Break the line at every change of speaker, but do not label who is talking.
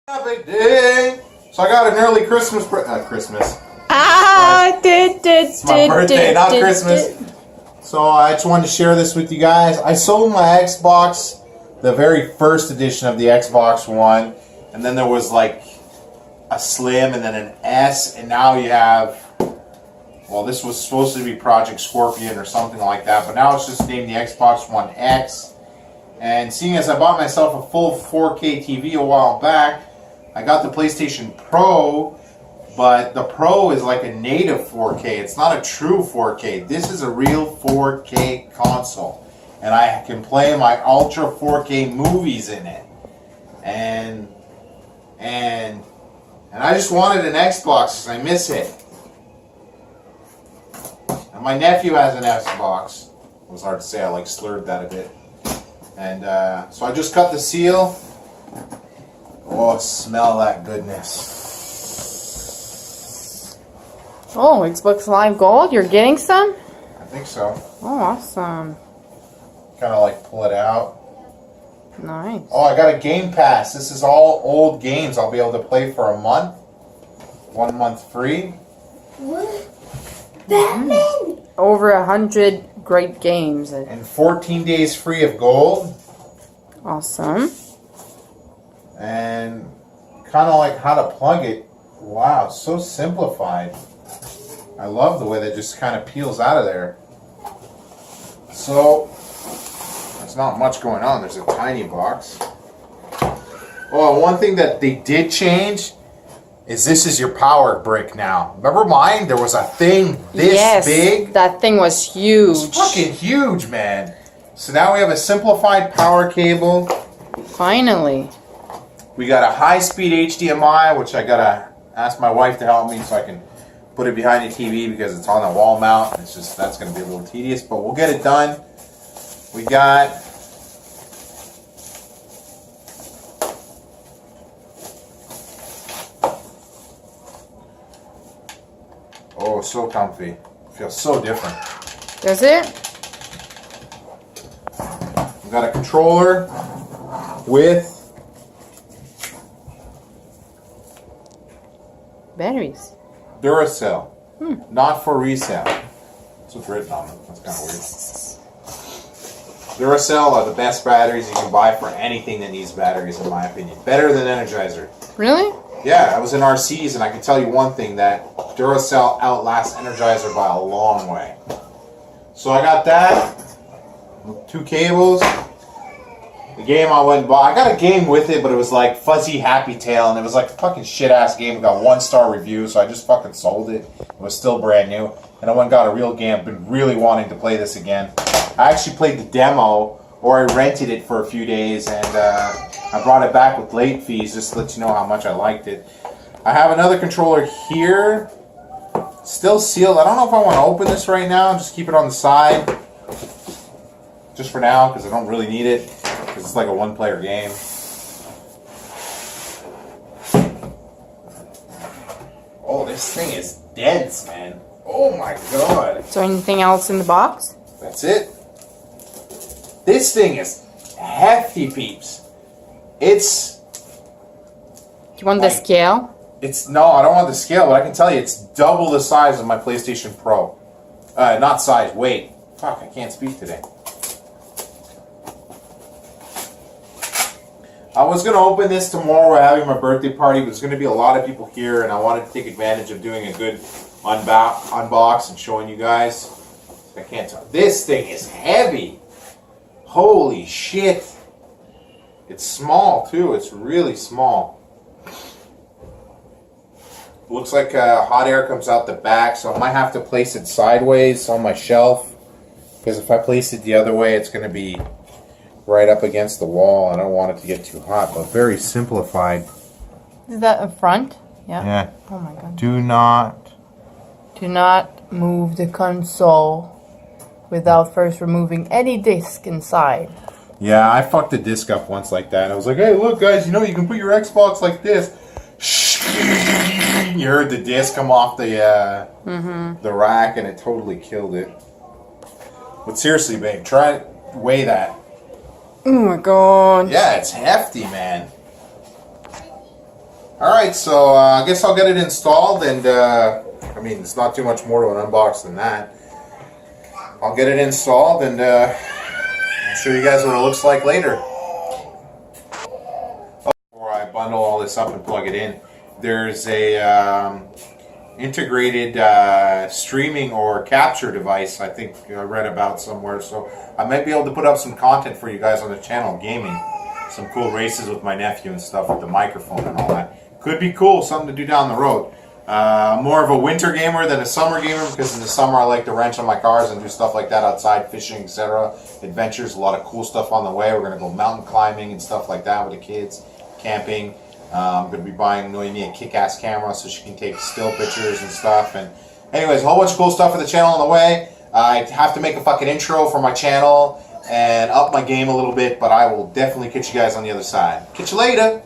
Happy day. So I got an early Christmas Christmas.
It's
my birthday, not Christmas. So I just wanted to share this with you guys. I sold my Xbox, the very first edition of the Xbox One, and then there was like a Slim and then an S, and now you have, well, this was supposed to be Project Scorpion or something like that, but now it's just named the Xbox One X. And seeing as I bought myself a full 4K TV a while back, I got the PlayStation Pro, but the Pro is like a native 4K. It's not a true 4K. This is a real 4K console. And I can play my Ultra 4K movies in it. And I just wanted an Xbox because I miss it. And my nephew has an Xbox. It was hard to say, I like slurred that a bit. And so I just cut the seal. Oh, smell that goodness.
Oh, Xbox Live Gold? You're getting some?
I think so.
Oh, awesome.
Kind of like pull it out.
Nice.
Oh, I got a Game Pass. This is all old games I'll be able to play for a month. 1 month free.
What? Batman?
Over 100 great games.
And 14 days free of gold.
Awesome.
And kind of like how to plug it. Wow, so simplified. I love the way that just kind of peels out of there. So, there's not much going on. There's a tiny box. Oh, one thing that they did change is this is your power brick now. Remember mine? There was a thing this big.
That thing was huge.
It's fucking huge, man. So now we have a simplified power cable.
Finally.
We got a high-speed HDMI, which I gotta ask my wife to help me so I can put it behind the TV because it's on a wall mount. It's just, that's gonna be a little tedious, but we'll get it done. We got oh, so comfy. Feels so different.
Does it?
We got a controller with
Batteries.
Duracell. Not for resale. That's what's written on it. That's kind of weird. Duracell are the best batteries you can buy for anything that needs batteries, in my opinion. Better than Energizer.
Really?
Yeah, I was in RCs, and I can tell you one thing, that Duracell outlasts Energizer by a long way. So I got that. 2 cables. The game I went and bought, I got a game with it, but it was like Fuzzy Happy Tail, and it was like a fucking shit-ass game. It got 1-star review, so I just fucking sold it. It was still brand new. And I went and got a real game. I've been really wanting to play this again. I actually played the demo, or I rented it for a few days, and I brought it back with late fees just to let you know how much I liked it. I have another controller here, still sealed. I don't know if I want to open this right now. Just keep it on the side, just for now, because I don't really need it. It's like a one-player game. Oh, this thing is dense, man. Oh my god.
So anything else in the box?
That's it. This thing is hefty, peeps. It's...
Do you want the scale?
It's... No, I don't want the scale, but I can tell you it's double the size of my PlayStation Pro. Not size, weight. Fuck, I can't speak today. I was going to open this tomorrow. We're having my birthday party, but there's going to be a lot of people here, and I wanted to take advantage of doing a good unbox and showing you guys. I can't tell. This thing is heavy. Holy shit. It's small, too. It's really small. Looks like hot air comes out the back, so I might have to place it sideways on my shelf, because if I place it the other way, it's going to be right up against the wall. I don't want it to get too hot, but very simplified.
Is that a front? Yeah.
Yeah.
Oh my god.
Do not
move the console without first removing any disc inside.
Yeah, I fucked the disc up once like that. I was like, hey, look, guys, you know, you can put your Xbox like this. You heard the disc come off the rack, and it totally killed it. But seriously, babe, try it. Weigh that.
Oh my god.
Yeah, it's hefty, man. Alright, so I guess I'll get it installed, and I mean, it's not too much more to an unbox than that. I'll get it installed, and I'll show you guys what it looks like later. Before I bundle all this up and plug it in, there's a integrated streaming or capture device I think I read about somewhere, so I might be able to put up some content for you guys on the channel, gaming. Some cool races with my nephew and stuff with the microphone and all that. Could be cool, something to do down the road. More of a winter gamer than a summer gamer, because in the summer I like to wrench on my cars and do stuff like that outside, fishing, etc. Adventures, a lot of cool stuff on the way. We're going to go mountain climbing and stuff like that with the kids, camping. I'm going to be buying Noemi a kick-ass camera so she can take still pictures and stuff. And anyways, a whole bunch of cool stuff for the channel on the way. I have to make a fucking intro for my channel and up my game a little bit, but I will definitely catch you guys on the other side. Catch you later!